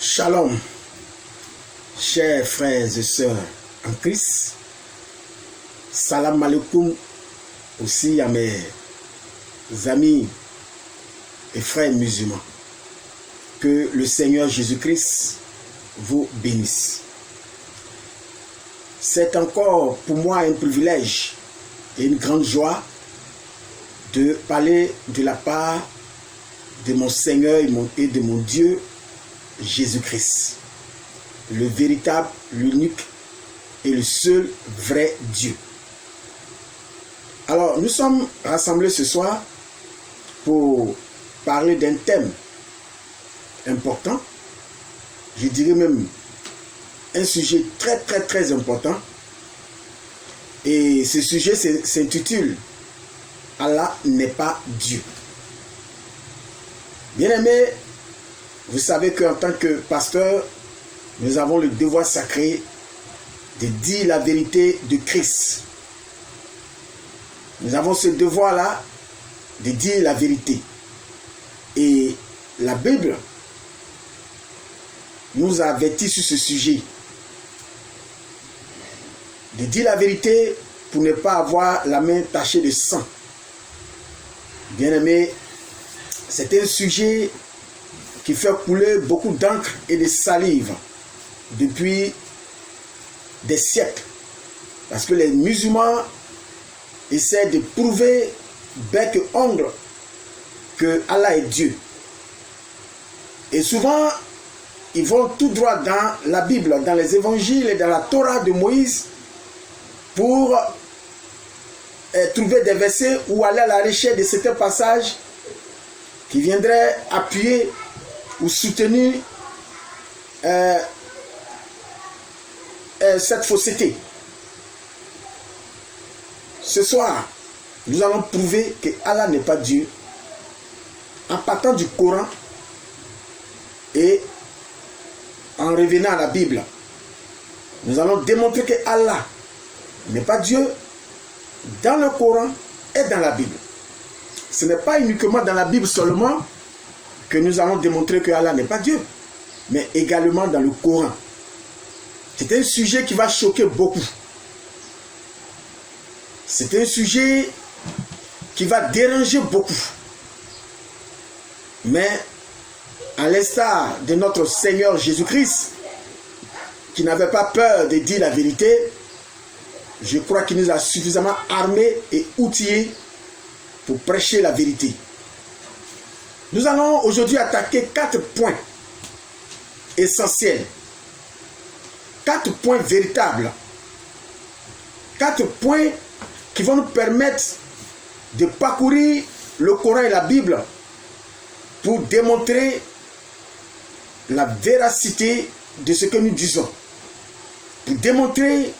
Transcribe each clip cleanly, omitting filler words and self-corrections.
Shalom, chers frères et sœurs en Christ. Salam alaikum aussi à mes amis et frères musulmans. Que le Seigneur Jésus-Christ vous bénisse. C'est encore pour moi un privilège et une grande joie de parler de la part de mon Seigneur et de mon Dieu Jésus-Christ, le véritable, l'unique et le seul vrai Dieu. Alors, nous sommes rassemblés ce soir pour parler d'un thème important, je dirais même un sujet très important. Et ce sujet s'intitule « Allah n'est pas Dieu ». Bien-aimés, vous savez qu'en tant que pasteur, nous avons le devoir sacré de dire la vérité de Christ. Nous avons ce devoir-là de dire la vérité. Et la Bible nous avertit sur ce sujet. De dire la vérité pour ne pas avoir la main tachée de sang. Bien-aimés, c'est un sujet qui fait couler beaucoup d'encre et de salive depuis des siècles. Parce que les musulmans essaient de prouver bec et ongle que Allah est Dieu. Et souvent, ils vont tout droit dans la Bible, dans les évangiles et dans la Torah de Moïse pour trouver des versets ou aller à la recherche de certains passages qui viendraient appuyer ou soutenir cette fausseté. Ce soir, nous allons prouver que Allah n'est pas Dieu en partant du Coran et en revenant à la Bible. Nous allons démontrer que Allah n'est pas Dieu dans le Coran et dans la Bible. Ce n'est pas uniquement dans la Bible seulement que nous allons démontrer que Allah n'est pas Dieu, mais également dans le Coran. C'est un sujet qui va choquer beaucoup. C'est un sujet qui va déranger beaucoup. Mais à l'instar de notre Seigneur Jésus-Christ, qui n'avait pas peur de dire la vérité, je crois qu'il nous a suffisamment armés et outillés pour prêcher la vérité. Nous allons aujourd'hui attaquer 4 points essentiels. 4 points véritables. 4 points qui vont nous permettre de parcourir le Coran et la Bible pour démontrer la véracité de ce que nous disons. Pour démontrer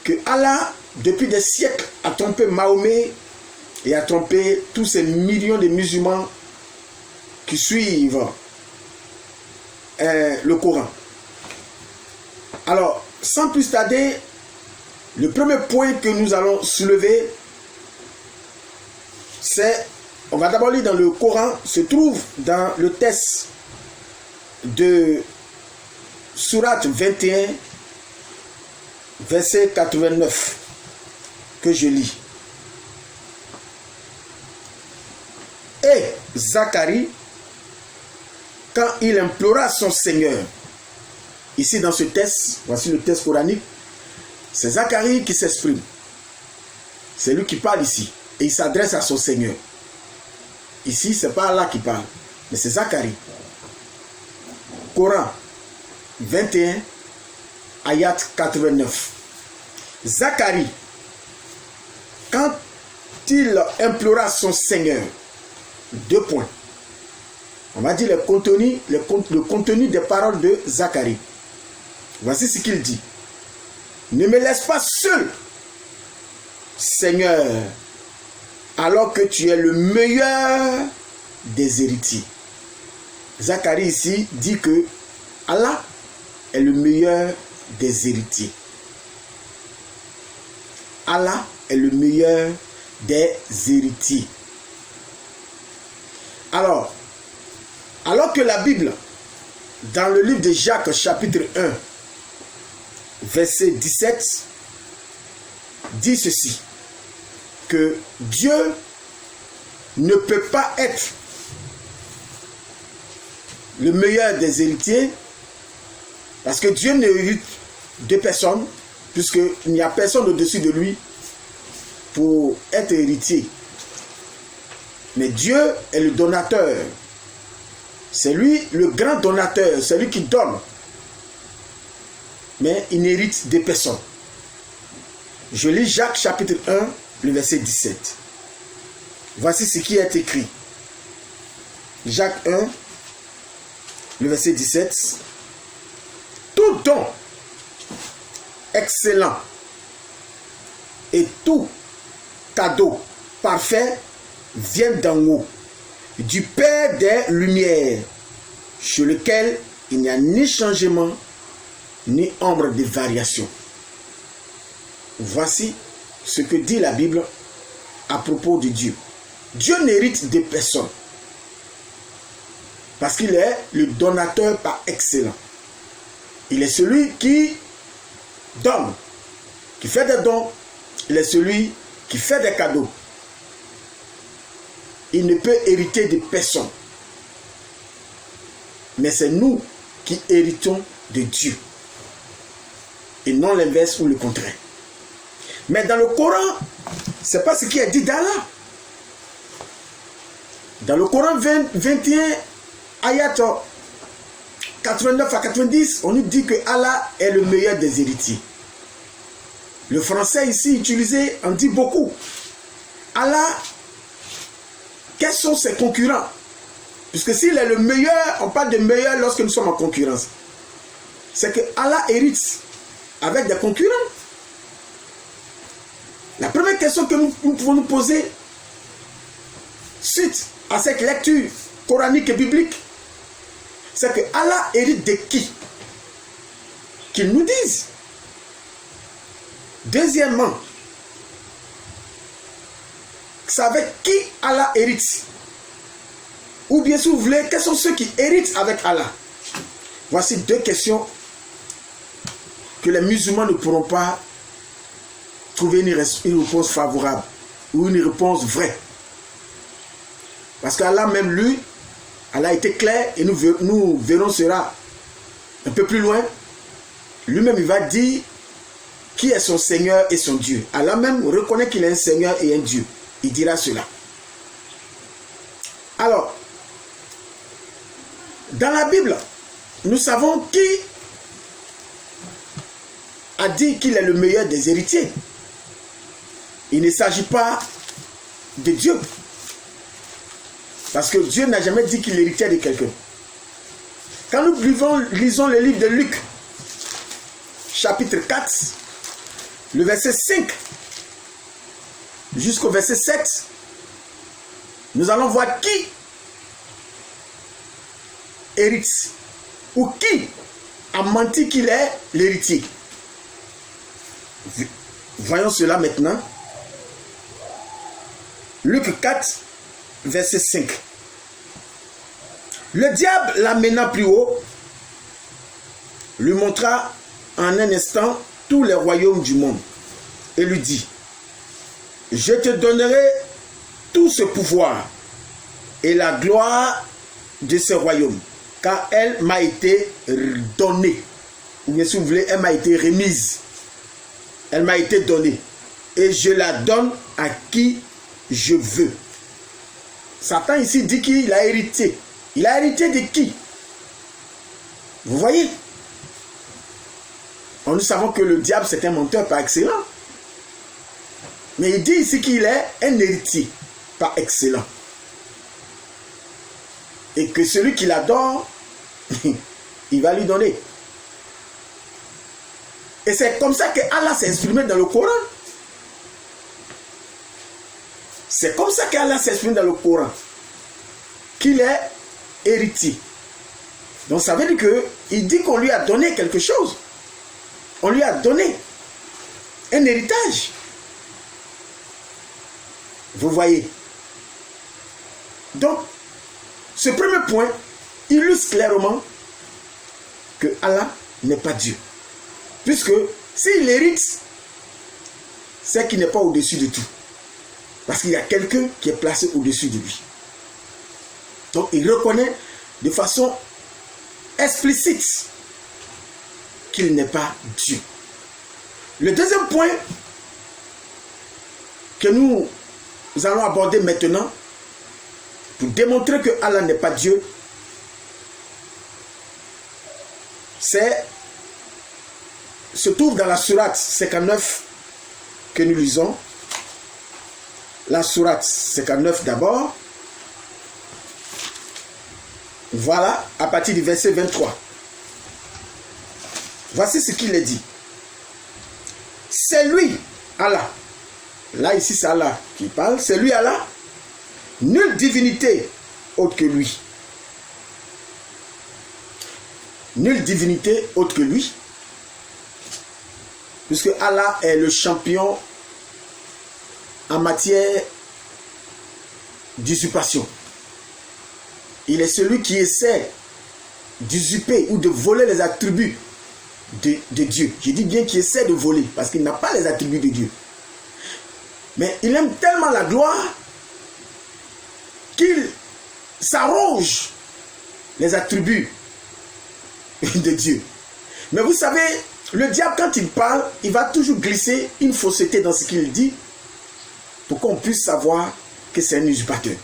que Allah, depuis des siècles, a trompé Mahomet et a trompé tous ces millions de musulmans qui suivent le Coran. Alors, sans plus tarder, le premier point que nous allons soulever, c'est, on va d'abord lire dans le Coran, se trouve dans le texte de Sourate 21, verset 89, que je lis. Et Zacharie, quand il implora son Seigneur, ici dans ce texte, voici le texte coranique, c'est Zacharie qui s'exprime. C'est lui qui parle ici. Et il s'adresse à son Seigneur. Ici, ce n'est pas Allah qui parle, mais c'est Zacharie. Coran 21, ayat 89. Zacharie, quand il implora son Seigneur, 2 points. On va dire le contenu des paroles de Zacharie. Voici ce qu'il dit. Ne me laisse pas seul, Seigneur, alors que tu es le meilleur des héritiers. Zacharie ici dit que Allah est le meilleur des héritiers. Allah est le meilleur des héritiers. Alors que la Bible dans le livre de Jacques, chapitre 1, verset 17, dit ceci, que Dieu ne peut pas être le meilleur des héritiers, parce que Dieu n'hérite de personne, puisqu'il n'y a personne au-dessus de lui pour être héritier. Mais Dieu est le donateur. C'est lui le grand donateur, c'est lui qui donne. Mais il n'hérite de personne. Je lis Jacques chapitre 1, le verset 17. Voici ce qui est écrit. Jacques 1, le verset 17. Tout don excellent et tout cadeau parfait vient d'en haut, du Père des Lumières, sur lequel il n'y a ni changement, ni ombre de variation. Voici ce que dit la Bible à propos de Dieu. Dieu n'hérite de personne, parce qu'il est le donateur par excellence. Il est celui qui donne, qui fait des dons. Il est celui qui fait des cadeaux. Il ne peut hériter de personne. Mais c'est nous qui héritons de Dieu. Et non l'inverse ou le contraire. Mais dans le Coran, ce n'est pas ce qui est dit d'Allah. Dans le Coran 21, ayat 89 à 90, on nous dit que Allah est le meilleur des héritiers. Le français ici utilisé en dit beaucoup. Allah, quels sont ses concurrents? Puisque s'il est le meilleur, on parle de meilleur lorsque nous sommes en concurrence. C'est que Allah hérite avec des concurrents. La première question que nous pouvons nous poser suite à cette lecture coranique et biblique, c'est que Allah hérite de qui? Qu'il nous dise. Deuxièmement, c'est avec qui Allah hérite? Ou bien si vous voulez, quels sont ceux qui héritent avec Allah? Voici deux questions que les musulmans ne pourront pas trouver une réponse favorable ou une réponse vraie. Parce qu'Allah même lui, Allah a été clair et nous verrons cela un peu plus loin. Lui-même il va dire qui est son Seigneur et son Dieu. Allah même reconnaît qu'il est un Seigneur et un Dieu. Il dira cela. Alors, dans la Bible, nous savons qui a dit qu'il est le meilleur des héritiers. Il ne s'agit pas de Dieu. Parce que Dieu n'a jamais dit qu'il héritait de quelqu'un. Quand nous lisons le livre de Luc, chapitre 4, le verset 5 jusqu'au verset 7, nous allons voir qui hérite ou qui a menti qu'il est l'héritier. Voyons cela maintenant. Luc 4, verset 5. Le diable l'amena plus haut, lui montra en un instant tous les royaumes du monde et lui dit: je te donnerai tout ce pouvoir et la gloire de ce royaume, car elle m'a été donnée, ou bien si vous voulez, elle m'a été remise, elle m'a été donnée, et je la donne à qui je veux. Satan ici dit qu'il a hérité. Il a hérité de qui? Vous voyez? Nous savons que le diable c'est un menteur par excellence. Mais il dit ici qu'il est un héritier par excellence. Et que celui qui l'adore, il va lui donner. Et c'est comme ça que Allah s'est exprimé dans le Coran. C'est comme ça qu'Allah s'exprime dans le Coran, qu'il est héritier. Donc ça veut dire qu'il dit qu'on lui a donné quelque chose. On lui a donné un héritage. Vous voyez. Donc, ce premier point illustre clairement que Allah n'est pas Dieu. Puisque s'il hérite, c'est qu'il n'est pas au-dessus de tout. Parce qu'il y a quelqu'un qui est placé au-dessus de lui. Donc il reconnaît de façon explicite qu'il n'est pas Dieu. Le deuxième point que nous allons aborder maintenant, pour démontrer que Allah n'est pas Dieu, se trouve dans la sourate 59 que nous lisons. La sourate 59 d'abord. Voilà, à partir du verset 23. Voici ce qu'il est dit. C'est lui, Allah. Là, ici, c'est Allah qui parle. C'est lui, Allah. Nulle divinité autre que lui. Nulle divinité autre que lui. Puisque Allah est le champion en matière d'usurpation. Il est celui qui essaie d'usurper ou de voler les attributs de Dieu. Je dis bien qu'il essaie de voler parce qu'il n'a pas les attributs de Dieu. Mais il aime tellement la gloire qu'il s'arroge les attributs de Dieu. Mais vous savez, le diable, quand il parle, il va toujours glisser une fausseté dans ce qu'il dit pour qu'on puisse savoir que c'est un usurpateur.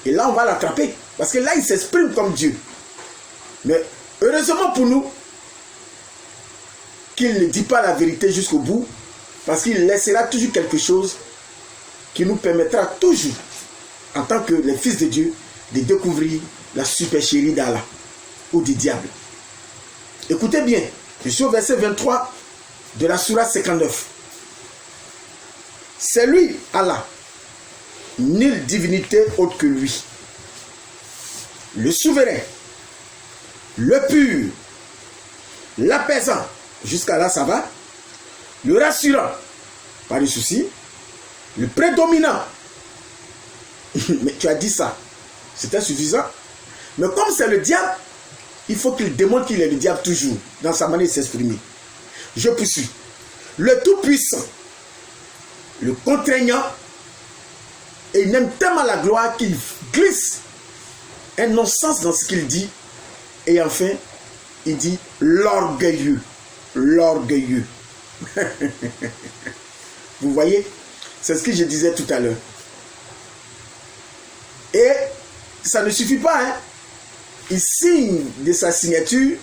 Et là, on va l'attraper. Parce que là, il s'exprime comme Dieu. Mais heureusement pour nous qu'il ne dit pas la vérité jusqu'au bout, parce qu'il laissera toujours quelque chose qui nous permettra toujours, en tant que les fils de Dieu, de découvrir la supercherie d'Allah ou du diable. Écoutez bien, je suis au verset 23 de la sourate 59. C'est lui, Allah, nulle divinité autre que lui. Le souverain, le pur, l'apaisant, jusqu'à là ça va, le rassurant, pas de souci, le prédominant. Mais tu as dit ça, c'est insuffisant. Mais comme c'est le diable, il faut qu'il démontre qu'il est le diable toujours, dans sa manière de s'exprimer. Je poursuis. Le tout-puissant, le contraignant, et il aime tellement la gloire qu'il glisse un non-sens dans ce qu'il dit. Et enfin, il dit l'orgueilleux. L'orgueilleux. Vous voyez, c'est ce que je disais tout à l'heure. Et ça ne suffit pas, hein. Il signe de sa signature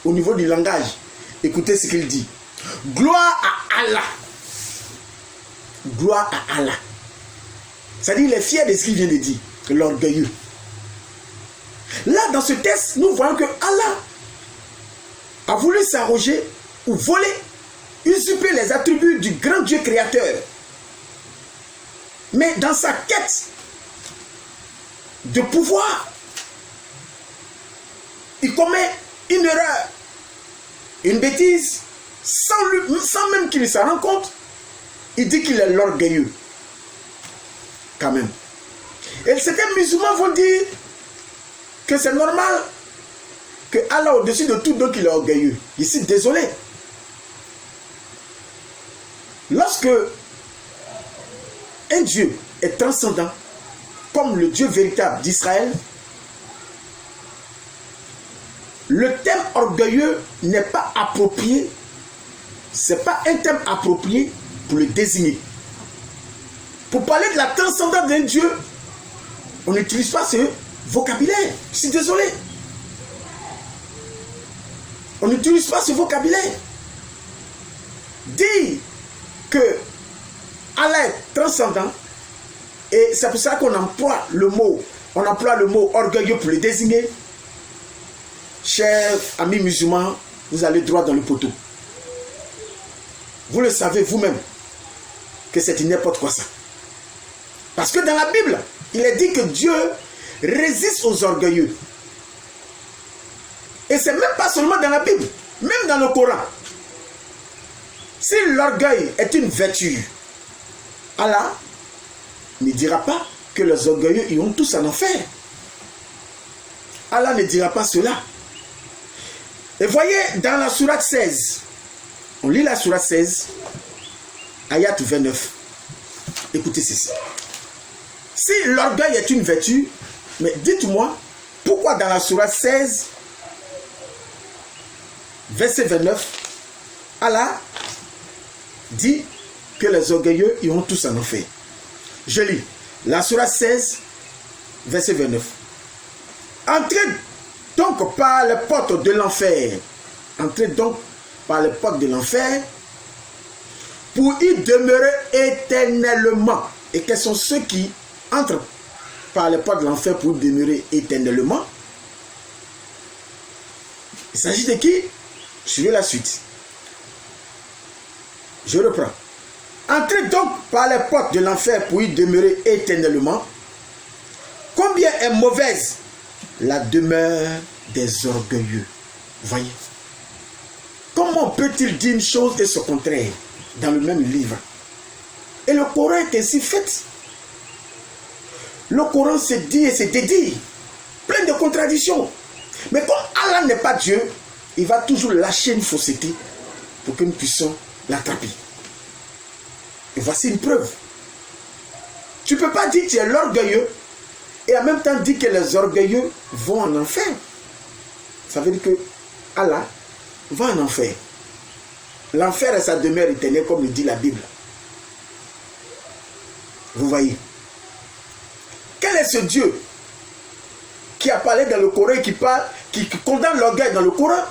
au niveau du langage. Écoutez ce qu'il dit. Gloire à Allah. Gloire à Allah. C'est-à-dire qu'il est fier de ce qu'il vient de dire. L'orgueilleux. Là, dans ce texte, nous voyons que Allah a voulu s'arroger ou voler, usurper les attributs du grand Dieu créateur. Mais dans sa quête de pouvoir, il commet une erreur, une bêtise, sans même qu'il s'en rende compte. Il dit qu'il est l'orgueilleux. Quand même. Et certains musulmans vont dire que c'est normal que Allah au-dessus de tout, donc il est orgueilleux. Je suis désolé. Lorsque un Dieu est transcendant, comme le Dieu véritable d'Israël, le thème orgueilleux n'est pas approprié. Ce n'est pas un thème approprié pour le désigner. Pour parler de la transcendance d'un Dieu, on n'utilise pas ce vocabulaire. Je suis désolé. On n'utilise pas ce vocabulaire. Dire que Allah est transcendant, et c'est pour ça qu'on emploie le mot orgueilleux pour le désigner. Chers amis musulmans, vous allez droit dans le poteau. Vous le savez vous-même que c'est n'importe quoi ça. Parce que dans la Bible, il est dit que Dieu résiste aux orgueilleux. Et c'est même pas seulement dans la Bible, même dans le Coran. Si l'orgueil est une vertu, Allah ne dira pas que les orgueilleux iront tous en enfer. Allah ne dira pas cela. Et voyez, dans la sourate 16, on lit la sourate 16, ayat 29. Écoutez ceci. Si l'orgueil est une vertu, mais dites-moi, pourquoi dans la sourate 16, verset 29, Allah dit que les orgueilleux iront tous en enfer. Je lis la sourate 16, verset 29. Entrez donc par les portes de l'enfer. Entrez donc par les portes de l'enfer pour y demeurer éternellement. Et quels sont ceux qui entrent par les portes de l'enfer pour y demeurer éternellement? Il s'agit de qui? Suivez la suite. Je reprends. Entrez donc par les portes de l'enfer pour y demeurer éternellement. Combien est mauvaise la demeure des orgueilleux. Voyez. Comment peut-il dire une chose et son contraire dans le même livre? Et le Coran est ainsi fait. Le Coran se dit et se dédie, plein de contradictions. Mais comme Allah n'est pas Dieu, il va toujours lâcher une fausseté pour que nous puissions l'attraper. Et voici une preuve. Tu ne peux pas dire que tu es l'orgueilleux et en même temps dire que les orgueilleux vont en enfer. Ça veut dire que Allah va en enfer. L'enfer est sa demeure éternelle, comme le dit la Bible. Vous voyez. Quel est ce Dieu qui a parlé dans le Coran et qui condamne l'orgueil dans le Coran?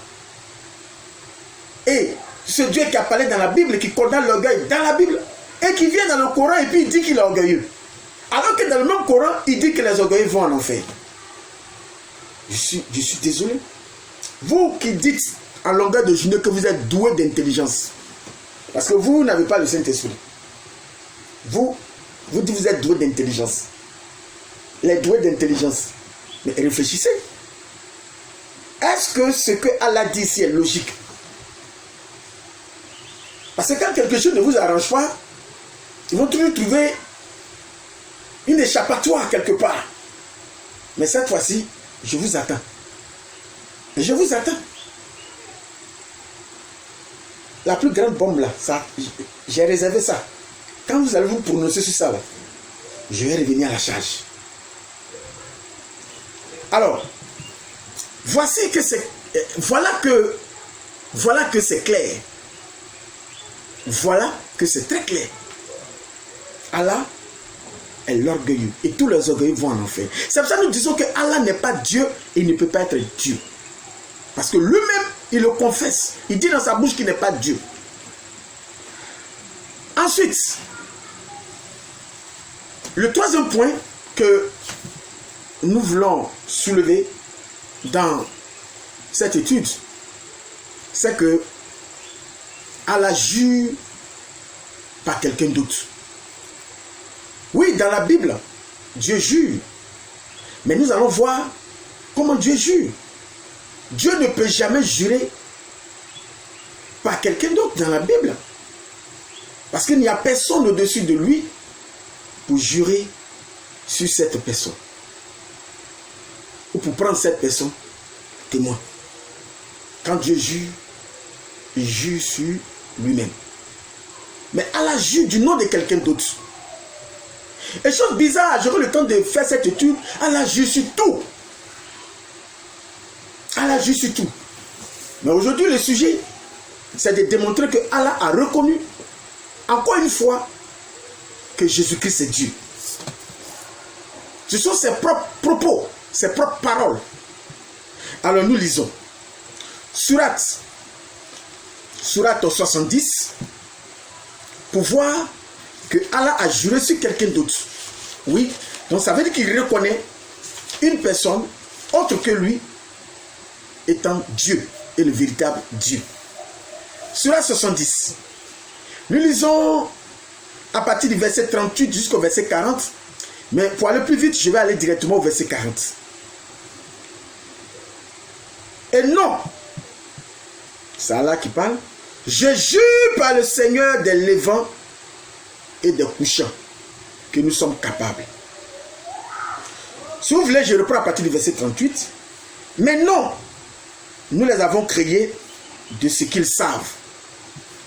Et ce Dieu qui a parlé dans la Bible et qui condamne l'orgueil dans la Bible et qui vient dans le Coran et puis il dit qu'il est orgueilleux. Alors que dans le même Coran, il dit que les orgueilleux vont en enfer. Je suis désolé. Vous qui dites en longueur de journée que vous êtes doué d'intelligence, parce que vous n'avez pas le Saint-Esprit. Vous dites que vous êtes doué d'intelligence. Les doués d'intelligence. Mais réfléchissez. Est-ce que ce que Allah dit ici est logique? Parce que quand quelque chose ne vous arrange pas, ils vont toujours trouver une échappatoire quelque part. Mais cette fois-ci, je vous attends. Je vous attends. La plus grande bombe là, ça, j'ai réservé ça. Quand vous allez vous prononcer sur ça là, je vais revenir à la charge. Alors, voici que c'est, voilà que c'est clair. Voilà que c'est très clair. Allah est l'orgueilleux et tous les orgueilleux vont en enfer. C'est pour ça que nous disons que Allah n'est pas Dieu et il ne peut pas être Dieu. Parce que lui-même, il le confesse. Il dit dans sa bouche qu'il n'est pas Dieu. Ensuite, le troisième point que nous voulons soulever dans cette étude, c'est que Allah jure par quelqu'un d'autre. Oui, dans la Bible, Dieu jure. Mais nous allons voir comment Dieu jure. Dieu ne peut jamais jurer par quelqu'un d'autre dans la Bible. Parce qu'il n'y a personne au-dessus de lui pour jurer sur cette personne. Ou pour prendre cette personne témoin. Quand Dieu jure, il jure sur lui-même. Mais Allah jure du nom de quelqu'un d'autre. Et chose bizarre, j'aurai le temps de faire cette étude, Allah jure sur tout. Allah jure sur tout. Mais aujourd'hui, le sujet, c'est de démontrer que Allah a reconnu, encore une fois, que Jésus-Christ est Dieu. Ce sont ses propres propos, ses propres paroles. Alors nous lisons. Sourate 70, pour voir que Allah a juré sur quelqu'un d'autre. Oui, donc ça veut dire qu'il reconnaît une personne autre que lui étant Dieu et le véritable Dieu. Sourate 70. Nous lisons à partir du verset 38 jusqu'au verset 40. Mais pour aller plus vite, je vais aller directement au verset 40. Et non, c'est Allah qui parle. Je jure par le Seigneur des levants et des couchants que nous sommes capables. Si vous voulez, je reprends à partir du verset 38. Mais non, nous les avons créés de ce qu'ils savent.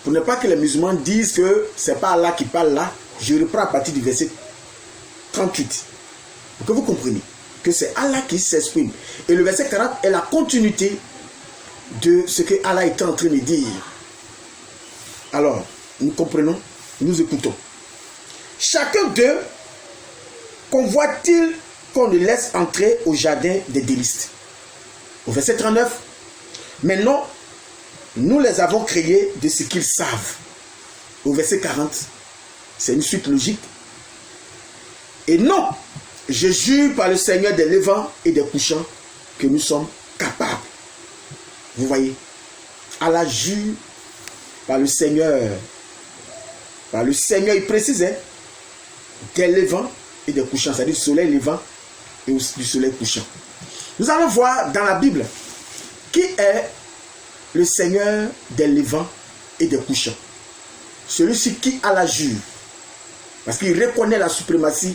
Pour ne pas que les musulmans disent que c'est pas Allah qui parle là, je reprends à partir du verset 38. Pour que vous compreniez que c'est Allah qui s'exprime. Et le verset 40 est la continuité de ce que Allah était en train de dire. Alors, nous comprenons, nous écoutons. Chacun d'eux convoite-t-il qu'on le laisse entrer au jardin des délices. Au verset 39, mais non, nous les avons créés de ce qu'ils savent. Au verset 40, c'est une suite logique. Et non, je jure par le Seigneur des levants et des couchants que nous sommes capables. Vous voyez, Allah jure par le Seigneur. Par le Seigneur, il précisait des levants et des couchants, c'est-à-dire du soleil levant et du soleil couchant. Nous allons voir dans la Bible qui est le Seigneur des levants et des couchants. Celui sur qui Allah jure. Parce qu'il reconnaît la suprématie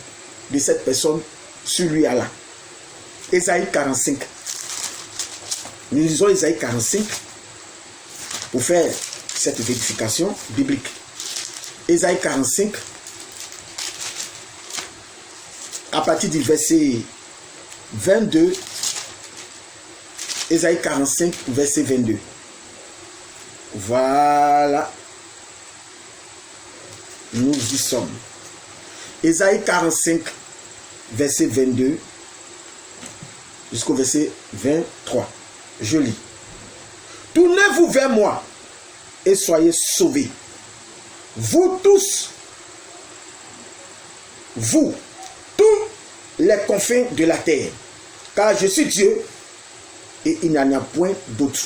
de cette personne sur lui, Allah. Ésaïe 45. Nous lisons Ésaïe 45 pour faire cette vérification biblique. Ésaïe 45, à partir du verset 22, Ésaïe 45, verset 22. Voilà. Nous y sommes. Ésaïe 45, verset 22, jusqu'au verset 23. Je lis. Tournez-vous vers moi et soyez sauvés. Vous tous, vous, tous les confins de la terre, car je suis Dieu et il n'y en a point d'autre.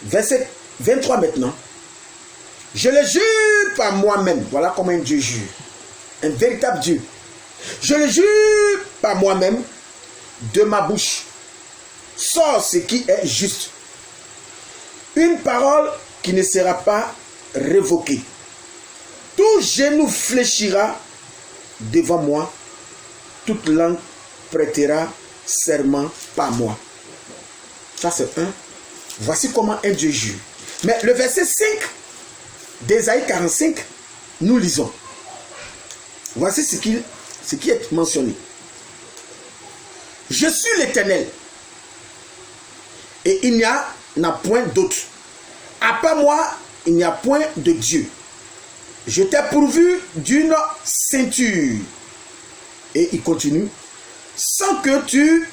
Verset 23 maintenant. Je le jure par moi-même. Voilà comment un Dieu jure. Un véritable Dieu. Je le jure par moi-même, de ma bouche sort ce qui est juste. Une parole qui ne sera pas révoquée. Tout genou fléchira devant moi, toute langue prêtera serment par moi. Ça c'est un. Voici comment un Dieu jure. Mais le verset 5 d'Ésaïe 45, nous lisons. Voici ce qui est mentionné. Je suis l'Éternel, et il n'y en a point d'autre. À part moi, il n'y a point de Dieu. Je t'ai pourvu d'une ceinture. Et il continue. Sans que tu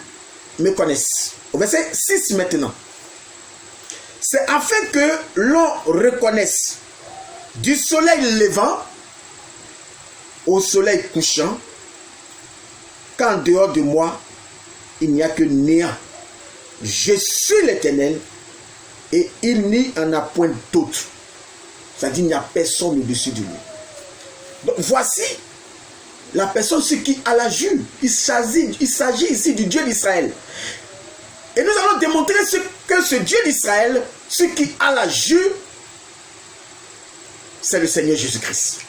me connaisses. Au verset 6 maintenant. C'est afin que l'on reconnaisse du soleil levant au soleil couchant qu'en dehors de moi, il n'y a que néant. Je suis l'Éternel et il n'y en a point d'autre. C'est-à-dire qu'il n'y a personne au-dessus de lui. Donc voici la personne sur qui Allah jure. Il s'agit ici du Dieu d'Israël. Et nous allons démontrer que ce Dieu d'Israël, sur qui Allah jure, c'est le Seigneur Jésus-Christ.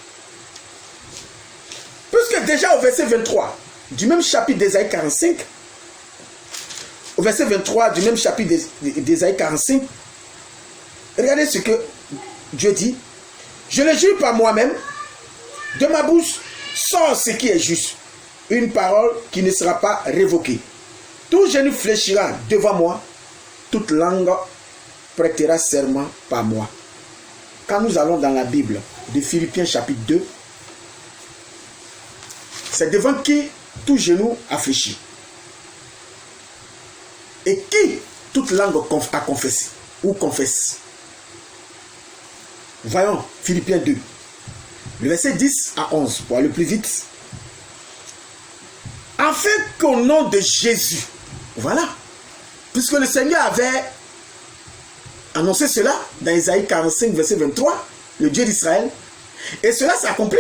Puisque déjà au verset 23 du même chapitre d'Ésaïe 45, au verset 23 du même chapitre d'Ésaïe 45, regardez ce que Dieu dit. Je le jure par moi-même, de ma bouche sort ce qui est juste, une parole qui ne sera pas révoquée. Tout genou fléchira devant moi, toute langue prêtera serment par moi. Quand nous allons dans la Bible de Philippiens chapitre 2, c'est devant qui tout genou a fléchi. Et qui toute langue a confessé ou confesse. Voyons Philippiens 2, le verset 10 à 11, pour aller plus vite. Afin qu'au nom de Jésus, voilà, puisque le Seigneur avait annoncé cela dans Ésaïe 45, verset 23, le Dieu d'Israël, et cela s'accomplit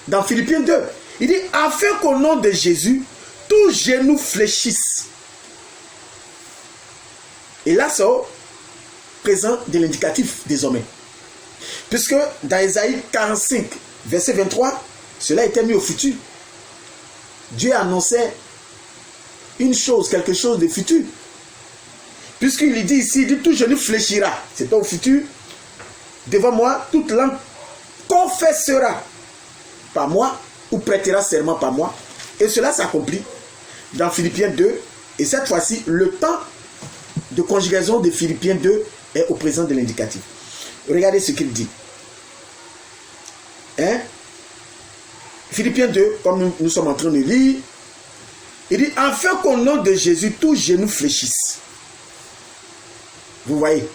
dans Philippiens 2. Il dit, afin qu'au nom de Jésus, tout genou fléchisse. Et là, c'est présent de l'indicatif désormais. Puisque dans Ésaïe 45, verset 23, cela était mis au futur. Dieu annonçait une chose, quelque chose de futur. Puisqu'il dit ici, il dit tout genou fléchira. C'est au futur. Devant moi, toute langue confessera par moi ou prêtera serment par moi. Et cela s'accomplit dans Philippiens 2. Et cette fois-ci, le temps de conjugaison de Philippiens 2 est au présent de l'indicatif. Regardez ce qu'il dit. Hein? Philippiens 2, comme nous sommes en train de lire, il dit, afin qu'au nom de Jésus, tout genou fléchisse. Vous voyez?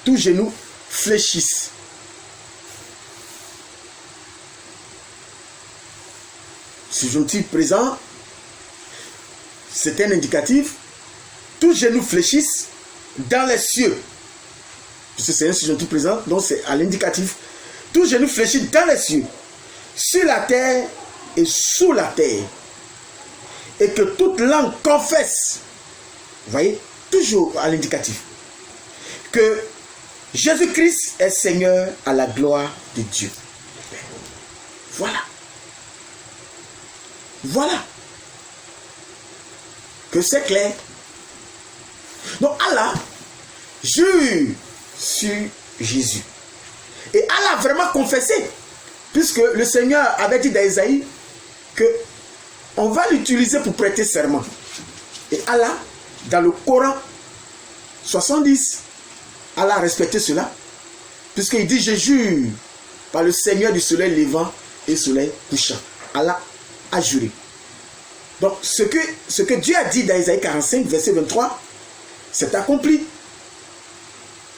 Tout genou fléchisse. Subjonctif présent, c'est un indicatif. Tout genou fléchisse dans les cieux. C'est un subjonctif présent, donc c'est à l'indicatif. Tout genou fléchit dans les cieux, sur la terre et sous la terre. Et que toute langue confesse, vous voyez, toujours à l'indicatif, que Jésus-Christ est Seigneur à la gloire de Dieu. Voilà. Voilà. Que c'est clair. Donc Allah jure sur Jésus. Et Allah a vraiment confessé. Puisque le Seigneur avait dit dans Isaïe que on va l'utiliser pour prêter serment. Et Allah, dans le Coran 70, Allah a respecté cela. Puisqu'il dit, je jure par le Seigneur du soleil levant et soleil couchant. Allah a juré. Donc, ce que Dieu a dit dans Isaïe 45, verset 23, c'est accompli.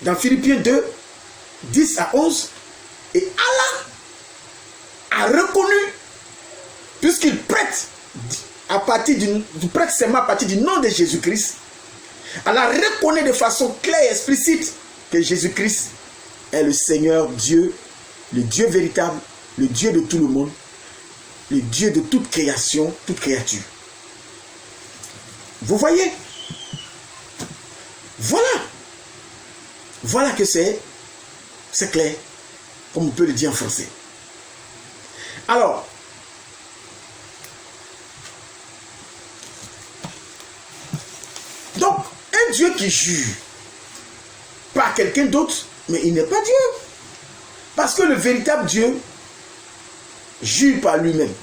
Dans Philippiens 2, 10 à 11, et Allah a reconnu, puisqu'il prête à partir du prête serment à partir du nom de Jésus-Christ, Allah reconnaît de façon claire et explicite que Jésus-Christ est le Seigneur Dieu, le Dieu véritable, le Dieu de tout le monde, le Dieu de toute création, toute créature. Vous voyez? Voilà. Voilà que c'est clair, comme on peut le dire en français. Alors, donc, un Dieu qui jure par quelqu'un d'autre, mais il n'est pas Dieu. Parce que le véritable Dieu jure par lui-même.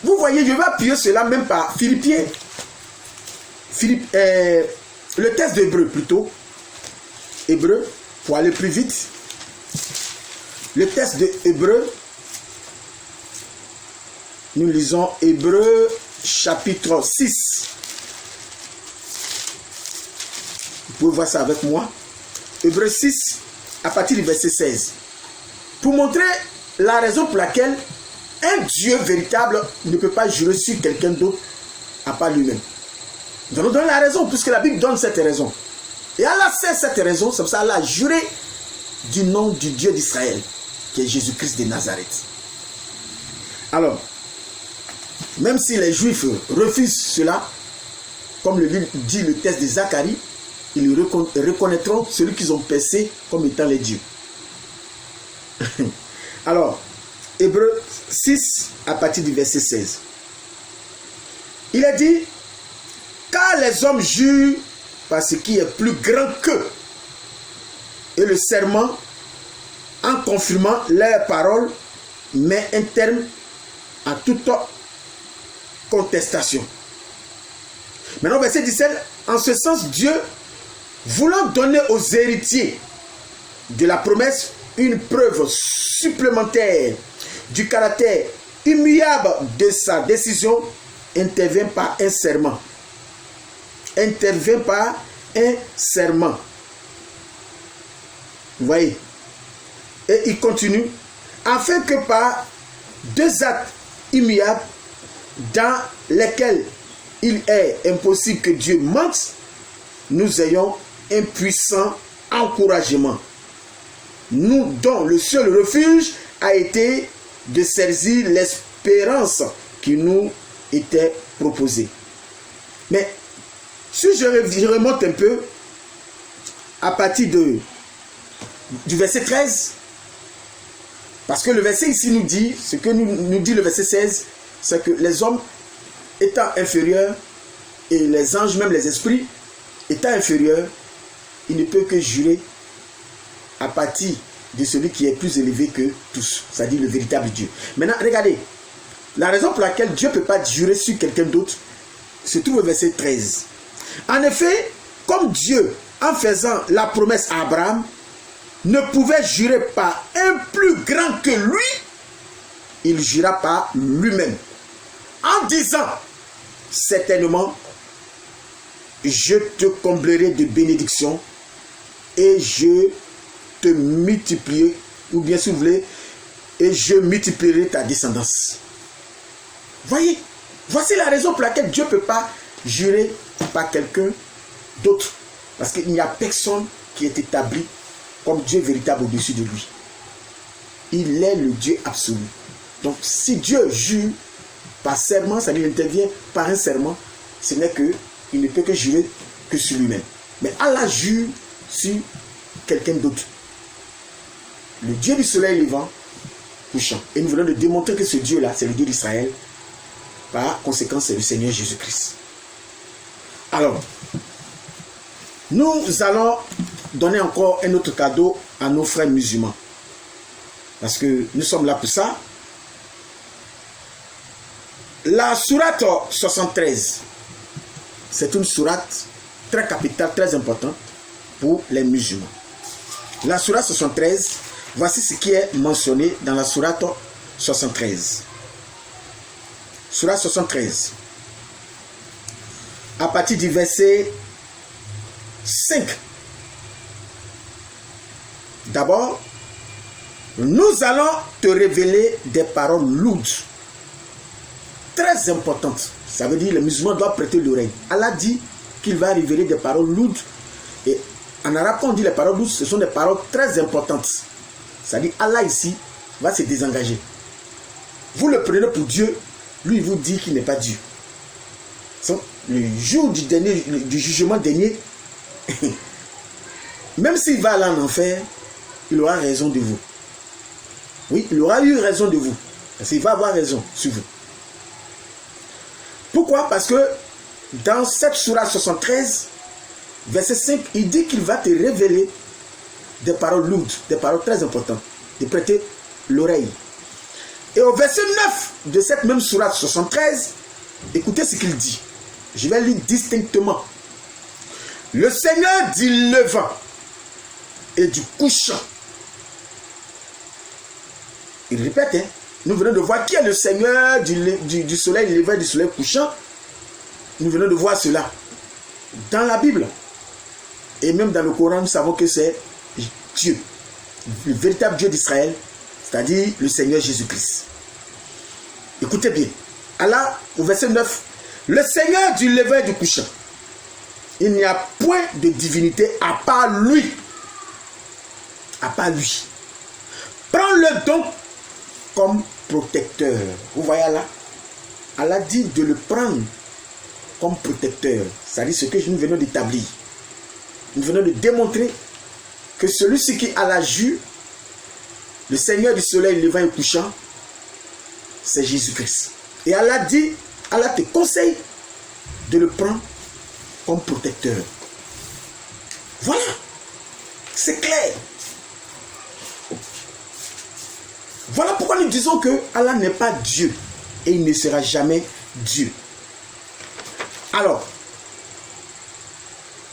Vous voyez, je vais appuyer cela même par Philippiens. Le texte d'Hébreu plutôt. Hébreu, pour aller plus vite. Le texte de Hébreu. Nous lisons Hébreu chapitre 6. Vous pouvez voir ça avec moi. Hébreu 6, à partir du verset 16. Pour montrer la raison pour laquelle un Dieu véritable ne peut pas jurer sur quelqu'un d'autre à part lui-même. Nous allons donner la raison, puisque la Bible donne cette raison. Et Allah sait cette raison, c'est pour ça qu'Allah a juré du nom du Dieu d'Israël, qui est Jésus-Christ de Nazareth. Alors, même si les Juifs refusent cela, comme le dit le texte de Zacharie, ils reconnaîtront celui qu'ils ont percé comme étant les dieux. Alors, Hébreu 6, à partir du verset 16. Il a dit, car les hommes jurent par ce qui est plus grand qu'eux, et le serment, en confirmant leurs paroles, met un terme à toute contestation. Maintenant, verset 17, en ce sens, Dieu, voulant donner aux héritiers de la promesse une preuve supplémentaire du caractère immuable de sa décision, intervient par un serment. Intervient par un serment. Vous voyez? Et il continue, afin que par deux actes immuables dans lesquels il est impossible que Dieu mente, nous ayons un puissant encouragement. Nous dont le seul refuge a été de saisir l'espérance qui nous était proposée. Mais si je remonte un peu à partir du verset 13, parce que le verset ici nous dit, ce que nous dit le verset 16, c'est que les hommes étant inférieurs et les anges, même les esprits, étant inférieur, il ne peut que jurer à partir de celui qui est plus élevé que tous, c'est-à-dire le véritable Dieu. Maintenant, regardez, la raison pour laquelle Dieu ne peut pas jurer sur quelqu'un d'autre se trouve au verset 13. En effet, comme Dieu, en faisant la promesse à Abraham, ne pouvait jurer par un plus grand que lui, il jura par lui-même, en disant, certainement, je te comblerai de bénédictions et je te multiplierai, ou bien si vous voulez, et je multiplierai ta descendance. Voyez, voici la raison pour laquelle Dieu ne peut pas jurer par quelqu'un d'autre. Parce qu'il n'y a personne qui est établi comme Dieu véritable au-dessus de lui. Il est le Dieu absolu. Donc si Dieu jure par serment, ça veut dire qu'il intervient par un serment, ce n'est que, il ne peut que jurer que sur lui-même. Mais Allah jure sur quelqu'un d'autre. Le Dieu du soleil levant, couchant. Et nous venons de démontrer que ce Dieu-là, c'est le Dieu d'Israël. Par conséquent, c'est le Seigneur Jésus-Christ. Alors, nous allons donner encore un autre cadeau à nos frères musulmans. Parce que nous sommes là pour ça. La sourate 73, c'est une sourate très capitale, très importante pour les musulmans. La sourate 73, voici ce qui est mentionné dans la sourate 73. Sourate 73. À partir du verset 5. D'abord, nous allons te révéler des paroles lourdes, très importantes. Ça veut dire que les musulmans doivent prêter l'oreille. Allah dit qu'il va révéler des paroles lourdes. Et en arabe, quand on dit les paroles lourdes, ce sont des paroles très importantes. C'est-à-dire Allah ici va se désengager. Vous le prenez pour Dieu, lui il vous dit qu'il n'est pas Dieu. Le jour du jugement dernier, même s'il va aller en enfer, il aura raison de vous. Oui, il aura eu raison de vous. Parce qu'il va avoir raison sur vous. Pourquoi? Parce que dans cette sourate 73, verset 5, il dit qu'il va te révéler des paroles lourdes, des paroles très importantes, de prêter l'oreille. Et au verset 9 de cette même sourate 73, écoutez ce qu'il dit. Je vais lire distinctement. Le Seigneur du levant et du couchant. Il répète, hein, nous venons de voir qui est le Seigneur du soleil levant et du soleil couchant. Nous venons de voir cela dans la Bible. Et même dans le Coran, nous savons que c'est Dieu, le véritable Dieu d'Israël, c'est-à-dire le Seigneur Jésus-Christ. Écoutez bien. Allah, au verset 9, le Seigneur du levant et du couchant. Il n'y a point de divinité à part lui. À part lui. Prends-le donc comme protecteur. Vous voyez là? Allah dit de le prendre comme protecteur. C'est-à-dire ce que nous venons d'établir. Nous venons de démontrer que celui-ci qui Allah jure, le Seigneur du soleil levant et couchant, c'est Jésus-Christ. Et Allah dit, Allah te conseille de le prendre comme protecteur. Voilà. C'est clair. Voilà pourquoi nous disons que Allah n'est pas Dieu et il ne sera jamais Dieu. Alors,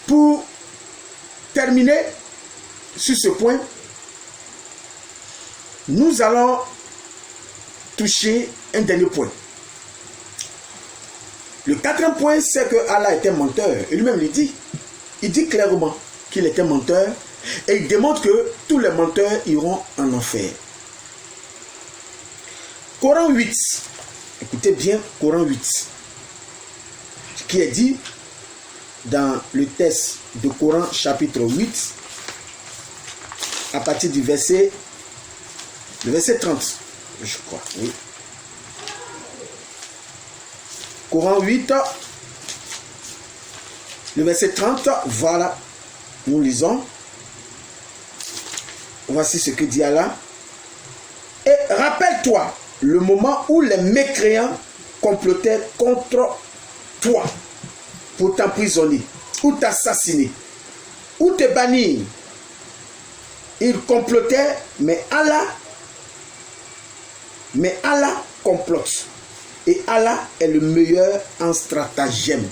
pour terminer sur ce point, nous allons toucher un dernier point. Le quatrième point, c'est que Allah était menteur. Et lui-même le dit. Il dit clairement qu'il était menteur. Et il démontre que tous les menteurs iront en enfer. Coran 8. Écoutez bien, Coran 8. Ce qui est dit dans le texte de Coran chapitre 8, à partir du verset 30, je crois, oui. Coran 8, le verset 30, voilà, nous lisons. Voici ce que dit Allah. Et rappelle-toi le moment où les mécréants complotaient contre toi pour t'emprisonner ou t'assassiner, ou te bannir. Ils complotaient, mais Allah complote. Et Allah est le meilleur en stratagème.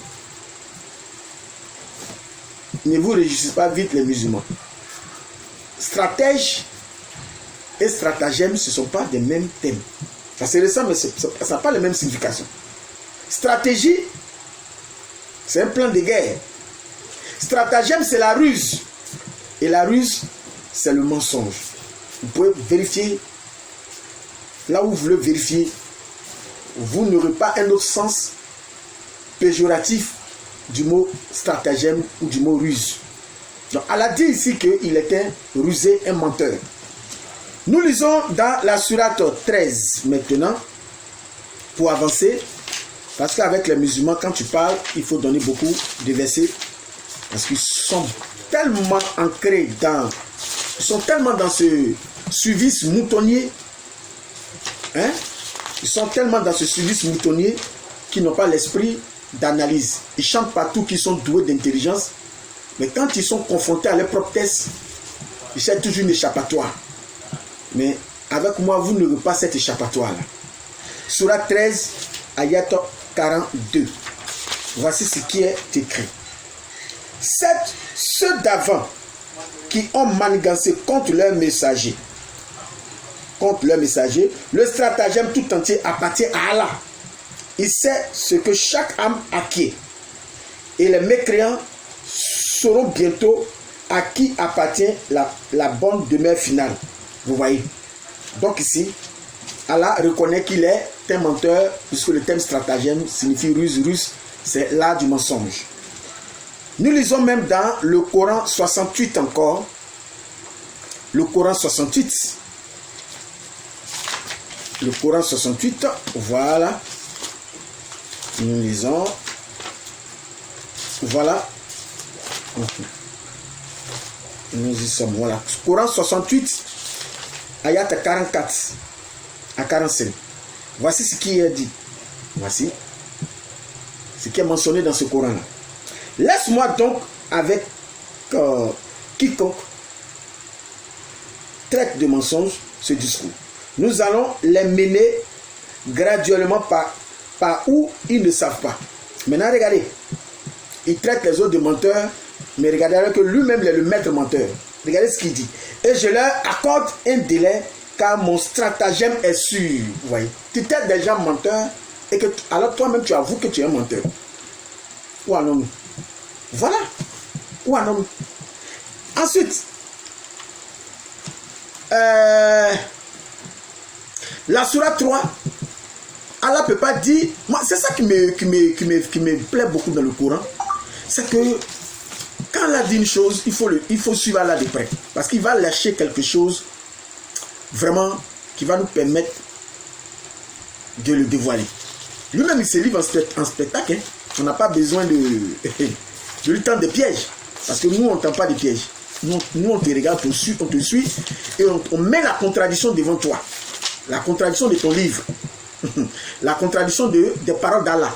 Ne vous réjouissez pas vite les musulmans. Stratège et stratagème, ce ne sont pas des mêmes thèmes. Ça se ressemble, mais ça n'a pas les mêmes significations. Stratégie, c'est un plan de guerre. Stratagème, c'est la ruse. Et la ruse, c'est le mensonge. Vous pouvez vérifier. Là où vous le vérifiez, vous n'aurez pas un autre sens péjoratif du mot stratagème ou du mot ruse. Donc, Allah dit ici qu'il était rusé, un menteur. Nous lisons dans la sourate 13 maintenant, pour avancer, parce qu'avec les musulmans, quand tu parles, il faut donner beaucoup de versets, parce qu'ils sont tellement ancrés dans, ils sont tellement dans ce suivis moutonnier, hein? Ils sont tellement dans ce suivis moutonnier qu'ils n'ont pas l'esprit d'analyse. Ils chantent partout qu'ils sont doués d'intelligence, mais quand ils sont confrontés à leurs propres tests, ils cherchent toujours une échappatoire. Mais avec moi, vous n'aurez pas cette échappatoire-là. Sourate 13, ayat 42. Voici ce qui est écrit. Ceux d'avant qui ont manigancé contre leur messager, le stratagème tout entier appartient à Allah. Il sait ce que chaque âme acquiert. Et les mécréants sauront bientôt à qui appartient la bonne demeure finale. Vous voyez. Donc ici, Allah reconnaît qu'il est un menteur, puisque le terme stratagème signifie ruse. Ruse, c'est l'art du mensonge. Nous lisons même dans le Coran 68 encore. Le Coran 68. Le Coran 68, voilà. Nous lisons. Voilà. Nous y sommes. Voilà. Coran 68, ayat 44 à 45. Voici ce qui est dit. Voici ce qui est mentionné dans ce Coran-là. Laisse-moi donc avec quiconque traite de mensonge ce discours. Nous allons les mener graduellement par où ils ne savent pas. Maintenant, regardez. Il traite les autres de menteurs, mais regardez que lui-même est le maître menteur. Regardez ce qu'il dit. Et je leur accorde un délai, car mon stratagème est sûr. Vous voyez. Tu traites des gens menteurs, et que alors toi-même tu avoues que tu es un menteur. Ou un homme. Voilà. Ou un homme. Ensuite, la sourate 3, Allah ne peut pas dire. Moi, c'est ça qui me plaît beaucoup dans le Coran. C'est que quand Allah dit une chose, il faut suivre Allah de près. Parce qu'il va lâcher quelque chose vraiment qui va nous permettre de le dévoiler. Lui-même, il se livre en spectacle. Hein. On n'a pas besoin de lui tendre des pièges. Parce que nous, on ne tend pas des pièges. Nous, on te regarde, on te suit et on met la contradiction devant toi. La contradiction de ton livre. La contradiction des paroles d'Allah.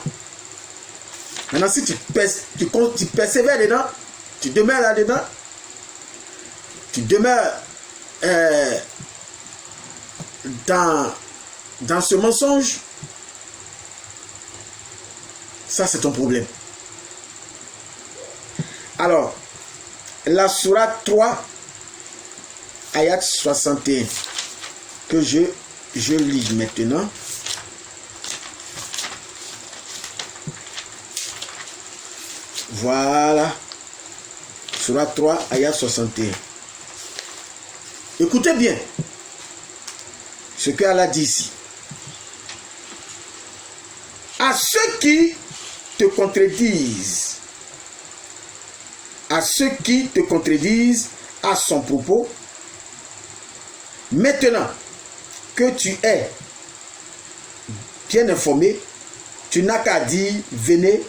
Maintenant, si tu persévères dedans, tu demeures là-dedans, tu demeures dans ce mensonge, ça c'est ton problème. Alors, la sourate 3, ayat 61, que je lis maintenant. Voilà. Sourate 3, ayat 61. Écoutez bien ce que Allah dit ici. À ceux qui te contredisent, à son propos, maintenant que tu es bien informé, tu n'as qu'à dire, venez,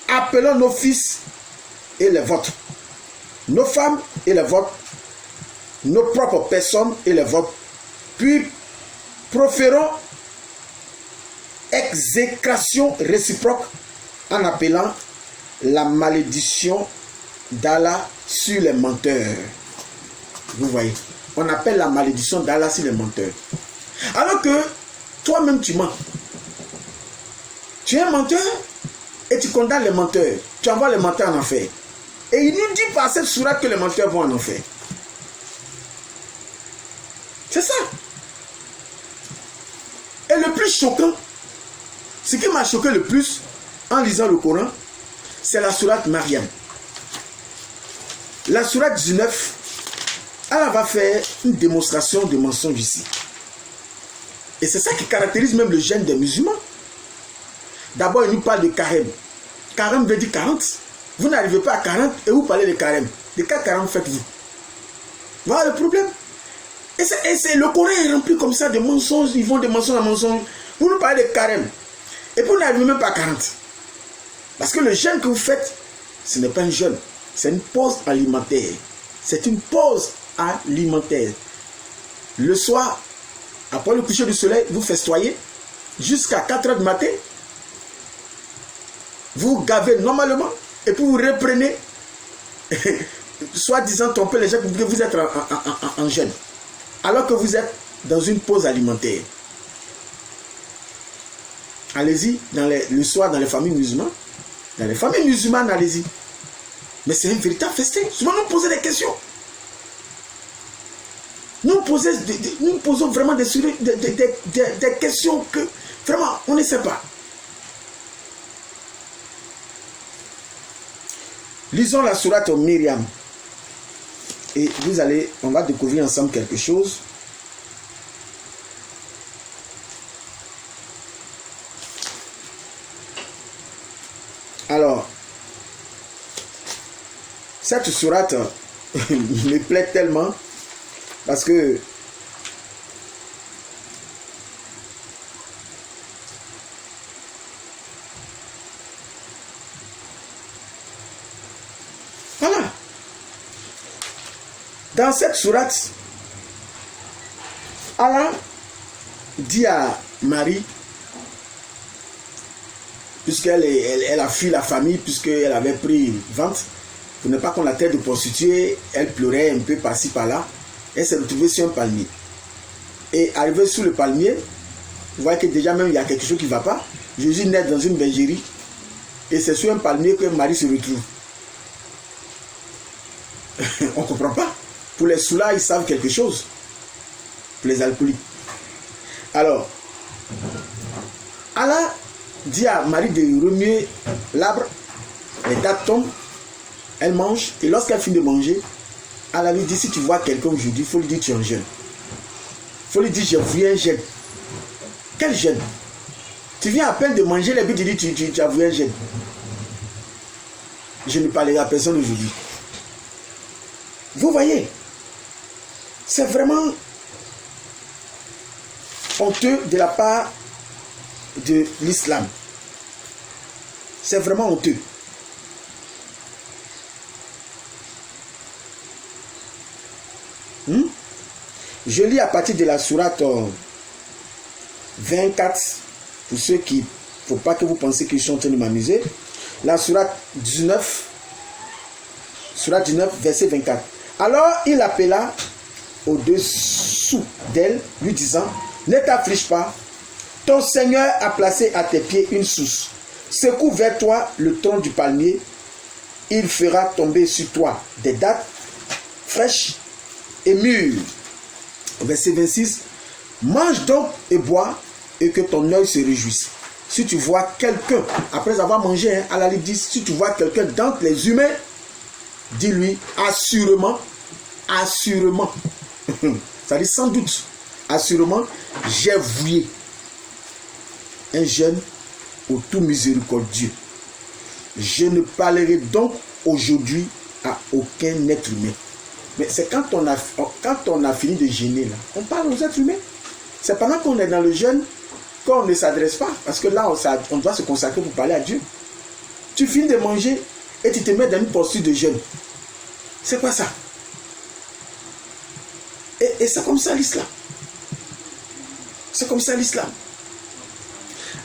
appelons nos fils et les vôtres, nos femmes et les vôtres, nos propres personnes et les vôtres, puis proférons exécration réciproque en appelant la malédiction d'Allah sur les menteurs. Vous voyez, on appelle la malédiction d'Allah sur les menteurs. Alors que toi-même tu mens. Tu es un menteur et tu condamnes les menteurs. Tu envoies les menteurs en enfer. Et il nous dit par cette sourate que les menteurs vont en enfer. C'est ça. Et le plus choquant, ce qui m'a choqué le plus en lisant le Coran, c'est la sourate Mariam. La sourate 19, elle va faire une démonstration de mensonge ici. Et c'est ça qui caractérise même le jeûne des musulmans. D'abord, il nous parle de carême. Carême veut dire 40. Vous n'arrivez pas à 40 et vous parlez de carême. De quel carême faites-vous? Voilà le problème. Et c'est le Coran est rempli comme ça de mensonges. Ils vont de mensonge en mensonge. Vous nous parlez de carême. Et puis vous n'arrivez même pas à 40. Parce que le jeûne que vous faites, ce n'est pas un jeûne. C'est une pause alimentaire. C'est une pause alimentaire. Le soir, après le coucher du soleil, vous festoyez jusqu'à 4 h du matin. Vous gavez normalement et puis vous reprenez, soi-disant tromper les gens pour que vous êtes en jeûne. Alors que vous êtes dans une pause alimentaire. Allez-y le soir dans les familles musulmanes. Dans les familles musulmanes, allez-y. Mais c'est un véritable festin. Souvent nous posons des questions. Nous posons vraiment des questions que vraiment on ne sait pas. Lisons la sourate Myriam. Et on va découvrir ensemble quelque chose. Alors, cette sourate me plaît tellement parce que voilà. Dans cette sourate, Allah dit à Marie, puisqu'elle a fui la famille, puisqu'elle avait pris ventre, pour ne pas qu'on la traite de prostituée, elle pleurait un peu par-ci par-là, elle s'est retrouvée sur un palmier. Et arrivée sous le palmier, vous voyez que déjà même il y a quelque chose qui ne va pas. Jésus naît dans une bergerie, et c'est sur un palmier que Marie se retrouve. On ne comprend pas. Pour les soulards, ils savent quelque chose. Pour les alcooliques. Alors, Allah dit à Marie de remuer l'arbre, les dattes tombent, elle mange, et lorsqu'elle finit de manger, Allah lui dit, si tu vois quelqu'un aujourd'hui, il faut lui dire tu es en jeûne. Il faut lui dire, j'ai voulu un jeûne. Quel jeûne? Tu viens à peine de manger, les buts, tu dis, tu as voulu un jeûne. Je ne parlerai à personne aujourd'hui. Vous voyez, c'est vraiment honteux de la part de l'islam. C'est vraiment honteux. Je lis à partir de la sourate 24, pour ceux qui, il ne faut pas que vous pensiez que je suis en train de m'amuser. La sourate 19, verset 24. Alors il appela au-dessous d'elle, lui disant, ne t'afflige pas, ton Seigneur a placé à tes pieds une source. Secoue vers toi le tronc du palmier, il fera tomber sur toi des dattes fraîches et mûres. Verset 26. Mange donc et bois et que ton œil se réjouisse. Si tu vois quelqu'un, après avoir mangé, à la limite dit, si tu vois quelqu'un d'entre les humains, dis-lui assurément, ça dit sans doute, assurément, j'ai voué un jeûne au tout miséricordieux. Je ne parlerai donc aujourd'hui à aucun être humain. Mais c'est quand on a fini de jeûner, là, on parle aux êtres humains. C'est pendant qu'on est dans le jeûne qu'on ne s'adresse pas. Parce que là, on doit se consacrer pour parler à Dieu. Tu finis de manger et tu te mets dans une posture de jeûne. C'est quoi ça? Et c'est comme ça l'islam. C'est comme ça l'islam.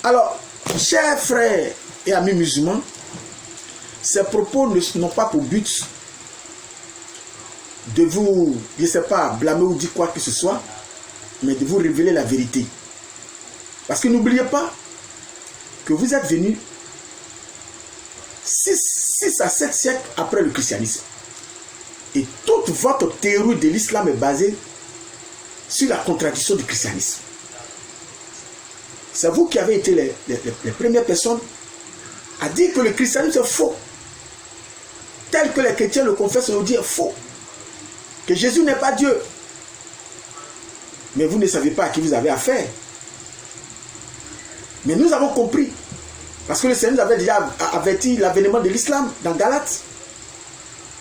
Alors, chers frères et amis musulmans, ces propos n'ont pas pour but de vous, je ne sais pas, blâmer ou dire quoi que ce soit, mais de vous révéler la vérité. Parce que n'oubliez pas que vous êtes venus 6 à 7 siècles après le christianisme. Et toute votre théorie de l'islam est basée sur la contradiction du christianisme. C'est vous qui avez été les premières personnes à dire que le christianisme est faux. Tel que les chrétiens le confessent aujourd'hui est faux. Que Jésus n'est pas Dieu. Mais vous ne savez pas à qui vous avez affaire. Mais nous avons compris. Parce que le Seigneur nous avait déjà averti l'avènement de l'islam dans Galates.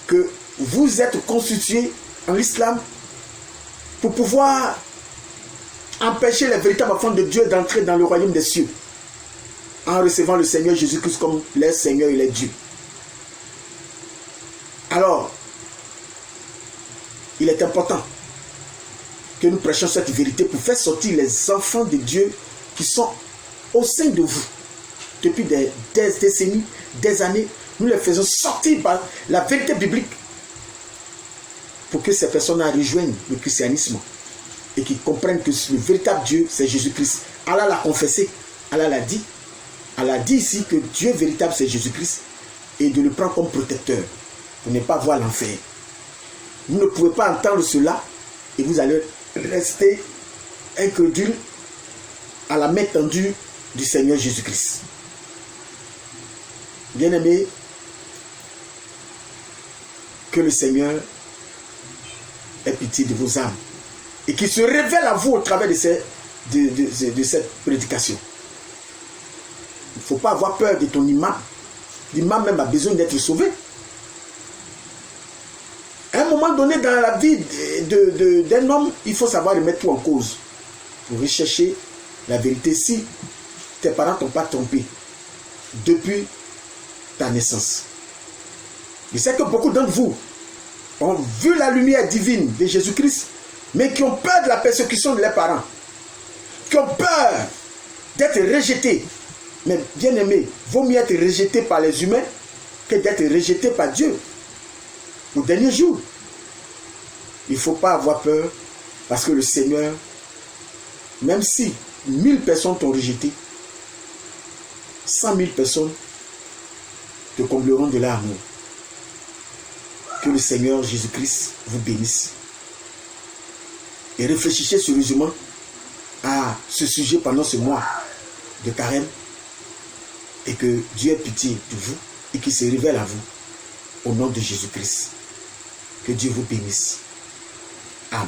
Que vous êtes constitués en islam pour pouvoir empêcher les véritables enfants de Dieu d'entrer dans le royaume des cieux. En recevant le Seigneur Jésus-Christ comme leur Seigneur et leur Dieu. Alors, il est important que nous prêchions cette vérité pour faire sortir les enfants de Dieu qui sont au sein de vous. Depuis des décennies, des années, nous les faisons sortir par la vérité biblique pour que ces personnes rejoignent le christianisme et qu'ils comprennent que le véritable Dieu, c'est Jésus-Christ. Allah l'a confessé, Allah l'a dit. Allah dit ici que Dieu véritable, c'est Jésus-Christ et de le prendre comme protecteur pour ne pas voir l'enfer. Vous ne pouvez pas entendre cela et vous allez rester incrédule à la main tendue du Seigneur Jésus-Christ. Bien-aimés, que le Seigneur ait pitié de vos âmes et qu'il se révèle à vous au travers de cette prédication. Il ne faut pas avoir peur de ton imam. L'imam même a besoin d'être sauvé. À un moment donné dans la vie d'un homme, il faut savoir remettre tout en cause pour rechercher la vérité. Si tes parents ne t'ont pas trompé depuis ta naissance. Je sais que beaucoup d'entre vous ont vu la lumière divine de Jésus-Christ, mais qui ont peur de la persécution de leurs parents, qui ont peur d'être rejetés. Mais bien aimé, vaut mieux être rejeté par les humains que d'être rejeté par Dieu. Au dernier jour, il ne faut pas avoir peur parce que le Seigneur, même si 1000 personnes t'ont rejeté, 100 000 personnes te combleront de l'amour. Que le Seigneur Jésus-Christ vous bénisse. Et réfléchissez sérieusement à ce sujet pendant ce mois de carême et que Dieu ait pitié de vous et qu'il se révèle à vous au nom de Jésus-Christ. Que Dieu vous bénisse. Amen.